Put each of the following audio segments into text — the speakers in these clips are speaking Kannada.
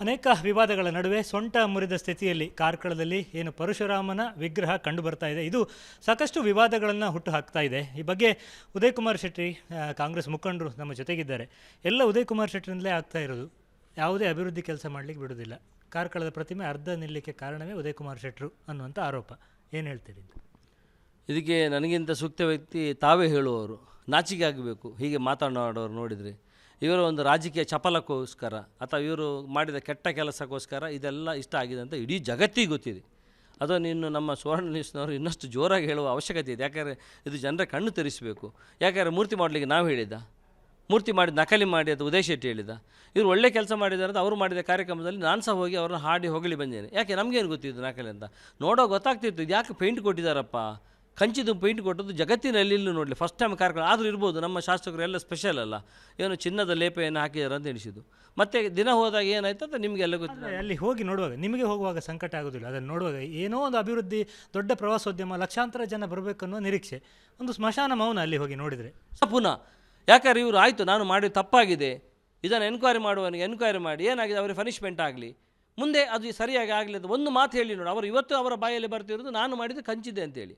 ಅನೇಕ ವಿವಾದಗಳ ನಡುವೆ ಸೊಂಟ ಮುರಿದ ಸ್ಥಿತಿಯಲ್ಲಿ ಕಾರ್ಕಳದಲ್ಲಿ ಏನು ಪರಶುರಾಮನ ವಿಗ್ರಹ ಕಂಡು ಬರ್ತಾ ಇದೆ. ಇದು ಸಾಕಷ್ಟು ವಿವಾದಗಳನ್ನು ಹುಟ್ಟು ಹಾಕ್ತಾ ಇದೆ. ಈ ಬಗ್ಗೆ ಉದಯ್ ಕುಮಾರ್ ಶೆಟ್ಟಿ ಕಾಂಗ್ರೆಸ್ ಮುಖಂಡರು ನಮ್ಮ ಜೊತೆಗಿದ್ದಾರೆ. ಎಲ್ಲ ಉದಯ್ ಕುಮಾರ್ ಶೆಟ್ಟಿರಿಂದಲೇ ಆಗ್ತಾ ಇರೋದು. ಯಾವುದೇ ಅಭಿವೃದ್ಧಿ ಕೆಲಸ ಮಾಡಲಿಕ್ಕೆ ಬಿಡೋದಿಲ್ಲ. ಕಾರ್ಕಳದ ಪ್ರತಿಮೆ ಅರ್ಧ ನಿಲ್ಲಕ್ಕೆ ಕಾರಣವೇ ಉದಯ್ ಕುಮಾರ್ ಶೆಟ್ಟರು ಅನ್ನುವಂಥ ಆರೋಪ. ಏನು ಹೇಳ್ತೀರಿ? ಇದಕ್ಕೆ ನನಗಿಂತ ಸೂಕ್ತ ವ್ಯಕ್ತಿ ತಾವೇ ಹೇಳುವವರು. ನಾಚಿಕೆ ಆಗಬೇಕು ಹೀಗೆ ಮಾತನಾಡೋರು ನೋಡಿದರೆ. ಇವರು ಒಂದು ರಾಜಕೀಯ ಚಪಲಕ್ಕೋಸ್ಕರ ಅಥವಾ ಇವರು ಮಾಡಿದ ಕೆಟ್ಟ ಕೆಲಸಕ್ಕೋಸ್ಕರ ಇದೆಲ್ಲ ಇಷ್ಟ ಆಗಿದೆ ಅಂತ ಇಡೀ ಜಗತ್ತಿಗೆ ಗೊತ್ತಿದೆ. ಅದನ್ನು ಇನ್ನು ನಮ್ಮ ಸುವರ್ಣ ನ್ಯೂಸ್ನವರು ಇನ್ನಷ್ಟು ಜೋರಾಗಿ ಹೇಳುವ ಅವಶ್ಯಕತೆ ಇದೆ. ಯಾಕಂದರೆ ಇದು ಜನರ ಕಣ್ಣು ತೆರೆಸಬೇಕು. ಯಾಕಂದರೆ ಮೂರ್ತಿ ಮಾಡಲಿಕ್ಕೆ ನಾವು ಹೇಳಿದ, ಮೂರ್ತಿ ಮಾಡಿ ನಕಲಿ ಮಾಡಿ ಅದು ಉದಯ್ ಶೆಟ್ಟಿ ಹೇಳಿದ. ಇವರು ಒಳ್ಳೆ ಕೆಲಸ ಮಾಡಿದ್ದಾರೆ ಅಂತ ಅವರು ಮಾಡಿದ ಕಾರ್ಯಕ್ರಮದಲ್ಲಿ ನಾನು ಸಹ ಹೋಗಿ ಅವ್ರನ್ನ ಹಾಡಿ ಹೊಗಳಿ ಬಂದೇನೆ. ಯಾಕೆ ನಮಗೇನು ಗೊತ್ತಿದ್ದು ನಕಲಿ ಅಂತ ನೋಡೋ ಗೊತ್ತಾಗ್ತಿತ್ತು. ಇದು ಯಾಕೆ ಪೇಂಟ್ ಕೊಟ್ಟಿದ್ದಾರಪ್ಪ, ಕಂಚಿದು ಪೇಂಟ್ ಕೊಟ್ಟದ್ದು ಜಗತ್ತಿನಲ್ಲಿ ಇಲ್ಲೂ ನೋಡಲಿ ಫಸ್ಟ್ ಟೈಮ್ ಕಾರ್ಯಕ್ರಮ ಆದರೂ ಇರ್ಬೋದು. ನಮ್ಮ ಶಾಸಕರು ಎಲ್ಲ ಸ್ಪೆಷಲ್ ಅಲ್ಲ, ಏನು ಚಿನ್ನದ ಲೇಪೆಯನ್ನು ಹಾಕಿದ್ದಾರೆ ಅಂತ ಎಣಿಸಿದ್ದು. ಮತ್ತು ದಿನ ಹೋದಾಗ ಏನಾಯ್ತು ಅಂತ ನಿಮಗೆಲ್ಲ ಗೊತ್ತಿಲ್ಲ. ಅಲ್ಲಿ ಹೋಗಿ ನೋಡುವಾಗ ನಿಮಗೆ ಹೋಗುವಾಗ ಸಂಕಟ ಆಗೋದಿಲ್ಲ? ಅದನ್ನು ನೋಡುವಾಗ ಏನೋ ಒಂದು ಅಭಿವೃದ್ಧಿ, ದೊಡ್ಡ ಪ್ರವಾಸೋದ್ಯಮ, ಲಕ್ಷಾಂತರ ಜನ ಬರಬೇಕನ್ನೋ ನಿರೀಕ್ಷೆ, ಒಂದು ಸ್ಮಶಾನ ಮೌನ ಅಲ್ಲಿ ಹೋಗಿ ನೋಡಿದರೆ ಪುನಃ. ಯಾಕಂದ್ರೆ ಇವರು ಆಯಿತು ನಾನು ಮಾಡಿದ ತಪ್ಪಾಗಿದೆ, ಇದನ್ನು ಎನ್ಕ್ವೈರಿ ಮಾಡುವವನಿಗೆ ಎನ್ಕ್ವೈರಿ ಮಾಡಿ ಏನಾಗಿದೆ ಅವರಿಗೆ ಪನಿಷ್ಮೆಂಟ್ ಆಗಲಿ, ಮುಂದೆ ಅದು ಸರಿಯಾಗಿ ಆಗಲಿ ಅಂತ ಒಂದು ಮಾತು ಹೇಳಿ ನೋಡಿ. ಅವರು ಇವತ್ತು ಅವರ ಬಾಯಲ್ಲಿ ಬರ್ತಿರೋದು ನಾನು ಮಾಡಿದ್ದು ಕಂಚಿದೆ ಅಂತೇಳಿ.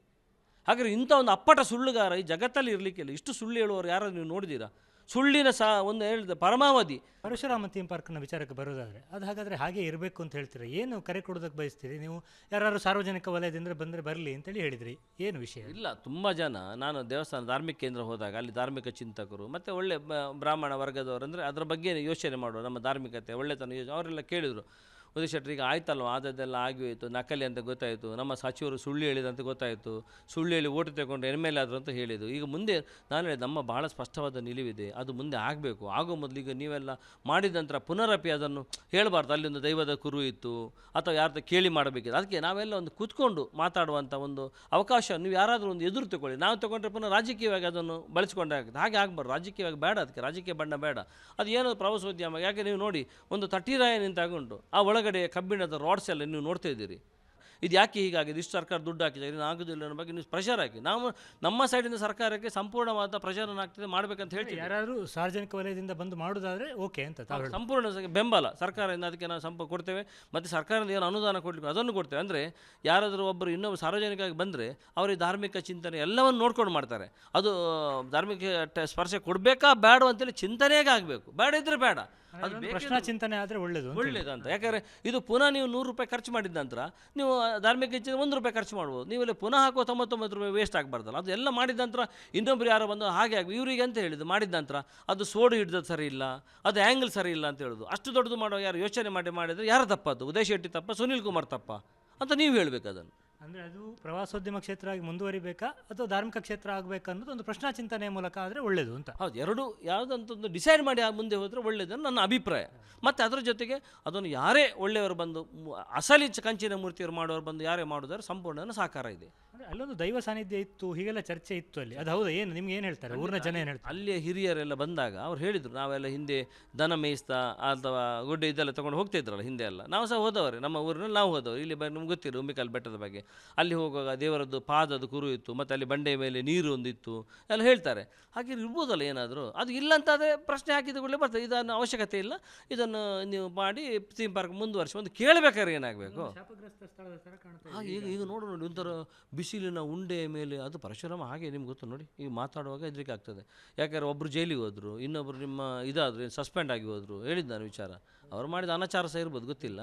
ಹಾಗಾದರೆ ಇಂಥ ಒಂದು ಅಪ್ಪಟ ಸುಳ್ಳುಗಾರ ಈ ಜಗತ್ತಲ್ಲಿ ಇರಲಿಕ್ಕಿಲ್ಲ. ಇಷ್ಟು ಸುಳ್ಳು ಹೇಳುವವರು ಯಾರಾದ್ರು ನೀವು ನೋಡಿದ್ದೀರಾ? ಸುಳ್ಳಿನ ಒಂದು ಹೇಳಿದ ಪರಮಾವಧಿ. ಪರಶುರಾಮ ಥೀಮ್ ಪಾರ್ಕ್ನ ವಿಚಾರಕ್ಕೆ ಬರೋದಾದರೆ ಅದು ಹಾಗಾದರೆ ಹಾಗೆ ಇರಬೇಕು ಅಂತ ಹೇಳ್ತೀರಾ? ಏನು ಕರೆ ಕೊಡೋದಕ್ಕೆ ಬಯಸ್ತೀರಿ ನೀವು? ಯಾರು ಸಾರ್ವಜನಿಕ ವಲಯದಿಂದ ಬಂದರೆ ಬರಲಿ ಅಂತೇಳಿ ಹೇಳಿದ್ರಿ, ಏನು ವಿಷಯ? ಇಲ್ಲ, ತುಂಬ ಜನ ನಾನು ದೇವಸ್ಥಾನ ಧಾರ್ಮಿಕ ಕೇಂದ್ರ ಹೋದಾಗ ಅಲ್ಲಿ ಧಾರ್ಮಿಕ ಚಿಂತಕರು ಮತ್ತು ಒಳ್ಳೆ ಬ್ರಾಹ್ಮಣ ವರ್ಗದವರು, ಅಂದರೆ ಅದರ ಬಗ್ಗೆ ಯೋಚನೆ ಮಾಡುವ ನಮ್ಮ ಧಾರ್ಮಿಕತೆ ಒಳ್ಳೆತನ ಅವರೆಲ್ಲ ಕೇಳಿದರು. ಉದಯ್ ಶೆಟ್ಟರಿಗೆ ಆಯ್ತಲ್ವ, ಆದದ್ದೆಲ್ಲ ಆಗಿ ಹೋಯಿತು, ನಕಲಿ ಅಂತ ಗೊತ್ತಾಯಿತು, ನಮ್ಮ ಸಚಿವರು ಸುಳ್ಳು ಹೇಳಿದಂತ ಗೊತ್ತಾಯಿತು, ಸುಳ್ಳು ಹೇಳಿ ಓಟು ತಗೊಂಡು ಎಮ್ಮೆಲ್ಲೆ ಆದರು ಅಂತ ಹೇಳಿದ್ದು. ಈಗ ಮುಂದೆ ನಾನು ಹೇಳಿದೆ ನಮ್ಮ ಭಾಳ ಸ್ಪಷ್ಟವಾದ ನಿಲುವಿದೆ, ಅದು ಮುಂದೆ ಆಗಬೇಕು. ಆಗೋ ಮೊದಲು ಈಗ ನೀವೆಲ್ಲ ಮಾಡಿದ ನಂತರ ಪುನರಪಿ ಅದನ್ನು ಹೇಳಬಾರ್ದು. ಅಲ್ಲಿ ಒಂದು ದೈವದ ಕುರು ಇತ್ತು ಅಥವಾ ಯಾರ್ದು ಕೇಳಿ ಮಾಡಬೇಕಿದೆ. ಅದಕ್ಕೆ ನಾವೆಲ್ಲ ಒಂದು ಕೂತ್ಕೊಂಡು ಮಾತಾಡುವಂಥ ಒಂದು ಅವಕಾಶ ನೀವು ಯಾರಾದರೂ ಒಂದು ಎದುರು ತಗೊಳ್ಳಿ. ನಾವು ತಗೊಂಡ್ರೆ ಪುನಃ ರಾಜಕೀಯವಾಗಿ ಅದನ್ನು ಬಳಸ್ಕೊಂಡೇ ಆಗುತ್ತೆ. ಹಾಗೆ ಆಗಬಾರ್ದು. ರಾಜಕೀಯವಾಗಿ ಬೇಡ, ಅದಕ್ಕೆ ರಾಜಕೀಯ ಬಣ್ಣ ಬೇಡ. ಅದು ಏನೋ ಪ್ರವಾಸೋದ್ಯಮ. ಯಾಕೆ ನೀವು ನೋಡಿ ಒಂದು ತಟ್ಟಿರಾಯ ನಿಂತಾಗುಂಟು, ಆ ಒಳಗಡೆ ಕಬ್ಬಿಣದ ರಾಡ್ಸ್ ಎಲ್ಲ ನೀವು ನೋಡ್ತಾ ಇದ್ದೀರಿ. ಇದು ಯಾಕೆ ಹೀಗಾಗಿದೆ? ಇಷ್ಟು ಸರ್ಕಾರ ದುಡ್ಡು ಹಾಕಿದೆ, ಇನ್ನು ಆಗೋದಿಲ್ಲ ಅನ್ನೋ ಬಗ್ಗೆ ನೀವು ಪ್ರೆಷರ್ ಹಾಕಿ. ನಾವು ನಮ್ಮ ಸೈಡಿಂದ ಸರ್ಕಾರಕ್ಕೆ ಸಂಪೂರ್ಣವಾದ ಪ್ರೆಷರನ್ನು ಆಗ್ತದೆ ಮಾಡಬೇಕಂತ ಹೇಳ್ತೀವಿ. ಯಾರಾದರೂ ಸಾರ್ವಜನಿಕ ವಲಯದಿಂದ ಬಂದು ಮಾಡೋದಾದರೆ ಓಕೆ ಅಂತ ಸಂಪೂರ್ಣ ಬೆಂಬಲ ಸರ್ಕಾರದಿಂದ ಅದಕ್ಕೆ ನಾವು ಕೊಡ್ತೇವೆ. ಮತ್ತು ಸರ್ಕಾರದಿಂದ ಏನು ಅನುದಾನ ಕೊಡಲಿಕ್ಕೆ ಅದನ್ನು ಕೊಡ್ತೇವೆ. ಅಂದರೆ ಯಾರಾದರೂ ಒಬ್ಬರು ಇನ್ನೊಬ್ಬರು ಸಾರ್ವಜನಿಕವಾಗಿ ಬಂದರೆ ಅವರಿಗೆ ಧಾರ್ಮಿಕ ಚಿಂತನೆ ಎಲ್ಲವನ್ನು ನೋಡ್ಕೊಂಡು ಮಾಡ್ತಾರೆ. ಅದು ಧಾರ್ಮಿಕ ಸ್ಪರ್ಶ ಕೊಡಬೇಕಾ ಬೇಡ ಅಂತೇಳಿ ಚಿಂತನೆಯಾಗಿ ಆಗಬೇಕು. ಬೇಡ ಇದ್ದರೆ ಬೇಡ, ಅದು ಪ್ರಶ್ನಾ ಚಿಂತನೆ ಆದರೆ ಒಳ್ಳೇದು ಅಂತ. ಯಾಕಂದರೆ ಇದು ಪುನಃ ನೀವು 100 ರೂಪಾಯಿ ಖರ್ಚು ಮಾಡಿದ ನಂತರ ನೀವು ಧಾರ್ಮಿಕ ಹೆಚ್ಚಿನ 1 ರೂಪಾಯಿ ಖರ್ಚು ಮಾಡ್ಬೋದು. ನೀವು ಇಲ್ಲಿ ಪುನಃ ಹಾಕುವ 99 ರೂಪಾಯಿ ವೇಸ್ಟ್ ಆಗಬಾರ್ದಲ್ಲ. ಅದು ಎಲ್ಲ ಮಾಡಿದ ನಂತರ ಇನ್ನೊಬ್ರು ಯಾರೋ ಬಂದು ಹಾಗೆ ಆಗಿ ಇವರಿಗೆ ಅಂತ ಹೇಳಿದ್ದು ಮಾಡಿದ ನಂತರ ಅದು ಸೋಡು ಹಿಡಿದದ್ದು ಸರಿ ಇಲ್ಲ, ಅದು ಆ್ಯಂಗಲ್ ಸರಿ ಇಲ್ಲ ಅಂತ ಹೇಳೋದು. ಅಷ್ಟು ದೊಡ್ಡದು ಮಾಡೋ ಯಾರು ಯೋಚನೆ ಮಾಡಿದರೆ ಯಾರು ತಪ್ಪದು? ಉದಯ್ ಶೆಟ್ಟಿ ತಪ್ಪ, ಸುನೀಲ್ ಕುಮಾರ್ ತಪ್ಪ ಅಂತ ನೀವು ಹೇಳಬೇಕು. ಅದನ್ನು ಅಂದರೆ ಅದು ಪ್ರವಾಸೋದ್ಯಮ ಕ್ಷೇತ್ರ ಆಗಿ ಮುಂದುವರಿಬೇಕಾ ಅಥವಾ ಧಾರ್ಮಿಕ ಕ್ಷೇತ್ರ ಆಗಬೇಕಾ ಅನ್ನೋದು ಒಂದು ಪ್ರಶ್ನಾ ಚಿಂತನೆಯ ಮೂಲಕ ಆದರೆ ಒಳ್ಳೆಯದು ಅಂತ. ಹೌದು, ಎರಡು ಯಾವುದಂತಂದು ಡಿಸೈಡ್ ಮಾಡಿ ಮುಂದೆ ಹೋದರೆ ಒಳ್ಳೆಯದು ನನ್ನ ಅಭಿಪ್ರಾಯ. ಮತ್ತು ಅದರ ಜೊತೆಗೆ ಅದನ್ನು ಯಾರೇ ಒಳ್ಳೆಯವರು ಬಂದು ಅಸಲಿ ಕಂಚಿನ ಮೂರ್ತಿಯವರು ಮಾಡೋರು ಬಂದು ಯಾರೇ ಮಾಡಿದ್ರೆ ಸಂಪೂರ್ಣ ಸಹಕಾರ ಇದೆ. ಅಂದರೆ ಅಲ್ಲೊಂದು ದೈವ ಸಾನ್ನಿಧ್ಯ ಇತ್ತು, ಹೀಗೆಲ್ಲ ಚರ್ಚೆ ಇತ್ತು ಅಲ್ಲಿ. ಅದು ಹೌದಾ? ಏನು ನಿಮ್ಗೆ ಏನು ಹೇಳ್ತಾರೆ ಊರಿನ ಜನ ಏನು ಹೇಳ್ತಾರೆ? ಅಲ್ಲಿಯ ಹಿರಿಯರೆಲ್ಲ ಬಂದಾಗ ಅವ್ರು ಹೇಳಿದರು, ನಾವೆಲ್ಲ ಹಿಂದೆ ದನ ಮೇಯಿಸ್ತಾ ಅಥವಾ ಗುಡ್ಡೆ ಇದೆಲ್ಲ ತೊಗೊಂಡು ಹೋಗ್ತಾ ಇದ್ರಲ್ಲ ಹಿಂದೆ ಎಲ್ಲ. ನಾವು ಸಹ ಹೋದವರೇ, ನಮ್ಮ ಊರಿನಲ್ಲಿ ನಾವು ಹೋದವರು. ಇಲ್ಲಿ ನಿಮ್ಗೆ ಗೊತ್ತಿಲ್ಲ ಉಮ್ಮಿಕಲ್ ಬೆಟ್ಟದ ಬಗ್ಗೆ. ಅಲ್ಲಿ ಹೋಗುವಾಗ ದೇವರದ್ದು ಪಾದದ ಕುರು ಇತ್ತು, ಮತ್ತು ಅಲ್ಲಿ ಬಂಡೆಯ ಮೇಲೆ ನೀರು ಒಂದಿತ್ತು ಎಲ್ಲ ಹೇಳ್ತಾರೆ. ಹಾಗೆ ಇರ್ಬೋದಲ್ಲ ಏನಾದರೂ. ಅದು ಇಲ್ಲ ಅಂತಾದರೆ ಪ್ರಶ್ನೆ ಹಾಕಿದ ಕೂಡಲೇ ಬರ್ತದೆ. ಇದನ್ನು ಅವಶ್ಯಕತೆ ಇಲ್ಲ, ಇದನ್ನು ನೀವು ಮಾಡಿ ಥೀಮ್ ಪಾರ್ಕ್ ಮುಂದುವರಿಸಿ ಒಂದು ಕೇಳಬೇಕಾದ್ರೆ ಏನಾಗಬೇಕು? ಈಗ ನೋಡು ನೋಡಿ ಒಂಥರ ಬಿಸಿಲಿನ ಉಂಡೆ ಮೇಲೆ ಅದು ಪರಶುರಾಮ. ಹಾಗೆ ನಿಮ್ಗೆ ಗೊತ್ತು ನೋಡಿ, ಈಗ ಮಾತಾಡುವಾಗ ಹೆದರಿಕೆ ಆಗ್ತದೆ. ಯಾಕಂದರೆ ಒಬ್ಬರು ಜೈಲಿಗೆ ಹೋದರು, ಇನ್ನೊಬ್ಬರು ನಿಮ್ಮ ಇದಾದರು ಸಸ್ಪೆಂಡ್ ಆಗಿ ಹೋದರು. ಹೇಳಿದ್ದು ನಾನು ವಿಚಾರ, ಅವ್ರು ಮಾಡಿದ ಅನಾಚಾರ ಸಹ ಇರ್ಬೋದು, ಗೊತ್ತಿಲ್ಲ.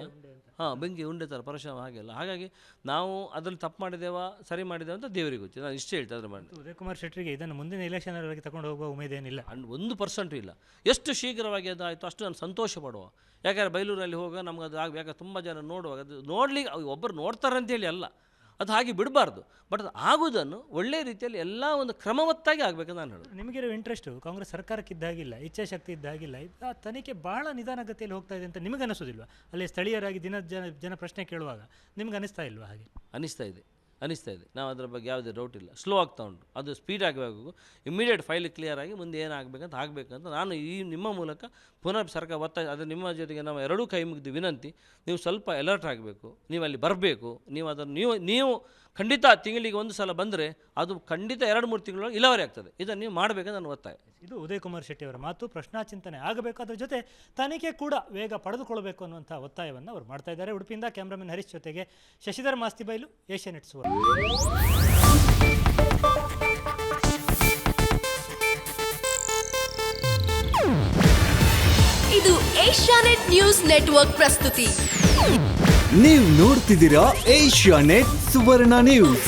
ಬೆಂಕಿ ಉಂಡೆ ಥರ ಪರಶುರಾಮ ಹಾಗೆಲ್ಲ. ಹಾಗಾಗಿ ನಾವು ಅದರಲ್ಲಿ ತಪ್ಪು ಮಾಡಿದ್ದೇವಾ ಸರಿ ಮಾಡಿದ್ದೇವೆ ಅಂತ ದೇವರಿಗೆ ಗೊತ್ತಿಲ್ಲ. ನಾನು ಇಷ್ಟೇ ಹೇಳ್ತಾ ಅದ್ರ ಮಾಡಿ. ಉದಯ್ ಕುಮಾರ್ ಶೆಟ್ಟರಿಗೆ ಇದನ್ನು ಮುಂದಿನ ಎಲೆಕ್ಷನ್ವರೆಗೆ ತಗೊಂಡು ಹೋಗುವ ಉಮೇದೇನಿಲ್ಲ? 1% ಇಲ್ಲ. ಎಷ್ಟು ಶೀಘ್ರವಾಗಿ ಅದಾಯಿತು ಅಷ್ಟು ನಾನು ಸಂತೋಷ ಪಡುವ. ಯಾಕಂದರೆ ಬೈಲೂರಲ್ಲಿ ಹೋಗುವ ನಮ್ಗೆ ಅದು ಯಾಕಂದ್ರೆ ತುಂಬ ಜನ ನೋಡುವಾಗ ಅದು ನೋಡ್ಲಿಕ್ಕೆ ಒಬ್ಬರು ನೋಡ್ತಾರೆ ಅಂತೇಳಿ ಅಲ್ಲ, ಅದು ಹಾಗೆ ಬಿಡಬಾರ್ದು. ಬಟ್ ಅದು ಆಗೋದನ್ನು ಒಳ್ಳೆಯ ರೀತಿಯಲ್ಲಿ ಎಲ್ಲ ಒಂದು ಕ್ರಮವತ್ತಾಗಿ ಆಗಬೇಕಂತ ನಾನು ಹೇಳೋದು. ನಿಮಗಿರೋ ಇಂಟ್ರೆಸ್ಟು ಕಾಂಗ್ರೆಸ್ ಸರ್ಕಾರಕ್ಕೆ ಇದ್ದಾಗಿಲ್ಲ, ಇಚ್ಛಾಶಕ್ತಿ ಇದ್ದಾಗಿಲ್ಲ. ಆ ತನಿಖೆ ಭಾಳ ನಿಧಾನಗತಿಯಲ್ಲಿ ಹೋಗ್ತಾ ಇದೆ ಅಂತ ನಿಮಗೆ ಅನಿಸೋದಿಲ್ವಾ? ಅಲ್ಲಿ ಸ್ಥಳೀಯರಾಗಿ ಜನ ಪ್ರಶ್ನೆ ಕೇಳುವಾಗ ನಿಮ್ಗೆ ಅನಿಸ್ತಾ ಇಲ್ವಾ? ಹಾಗೆ ಅನಿಸ್ತಾ ಇದೆ. ನಾವು ಅದರ ಬಗ್ಗೆ ಯಾವುದೇ ಡೌಟ್ ಇಲ್ಲ. ಸ್ಲೋ ಆಗ್ತಾ ಉಂಟು, ಅದು ಸ್ಪೀಡ್ ಆಗಬೇಕು. ಇಮಿಡಿಯೇಟ್ ಫೈಲ್ ಕ್ಲಿಯರ್ ಆಗಿ ಮುಂದೆ ಏನಾಗಬೇಕಂತ ಆಗಬೇಕಂತ ನಾನು ಈ ನಿಮ್ಮ ಮೂಲಕ ಪುನಃ ಸರ್ಕಾರ ಒತ್ತಾಯ. ಅದು ನಿಮ್ಮ ಜೊತೆಗೆ ನಾವು ಎರಡೂ ಕೈ ಮುಗಿದು ವಿನಂತಿ, ನೀವು ಸ್ವಲ್ಪ ಅಲರ್ಟ್ ಆಗಬೇಕು, ನೀವು ಅಲ್ಲಿ ಬರಬೇಕು. ನೀವು ಅದನ್ನು ನೀವು ಖಂಡಿತ ತಿಂಗಳಿಗೆ ಒಂದು ಸಲ ಬಂದರೆ ಅದು ಖಂಡಿತ 2-3 ತಿಂಗಳು ಇಳುವರಿ ಆಗ್ತದೆ. ಇದನ್ನು ನೀವು ಮಾಡಬೇಕಂತ ನಾನು ಒತ್ತಾಯ. ಇದು ಉದಯ್ ಕುಮಾರ್ ಶೆಟ್ಟಿ ಅವರ ಮಾತು. ಪ್ರಶ್ನಾಚಿಂತನೆ ಆಗಬೇಕು, ಅದರ ಜೊತೆ ತನಿಖೆ ಕೂಡ ಬೇಗ ಪಡೆದುಕೊಳ್ಳಬೇಕು ಅನ್ನುವಂಥ ಒತ್ತಾಯವನ್ನು ಅವರು ಮಾಡ್ತಾ ಇದ್ದಾರೆ. ಉಡುಪಿಯಿಂದ ಕ್ಯಾಮ್ರಾಮನ್ ಹರೀಶ್ ಜೊತೆಗೆ ಶಶಿಧರ್ ಮಾಸ್ತಿಬೈಲು, ಏಷ್ಯಾನೆಟ್ ಸುವರ್ಣ. ಇದು ಏಷ್ಯಾನೆಟ್ ನ್ಯೂಸ್ ನೆಟ್ವರ್ಕ್ ಪ್ರಸ್ತುತಿ. ನೀವು ನೋಡ್ತಿದ್ದೀರಾ ಏಷ್ಯಾನೆಟ್ ಸುವರ್ಣ ನ್ಯೂಸ್.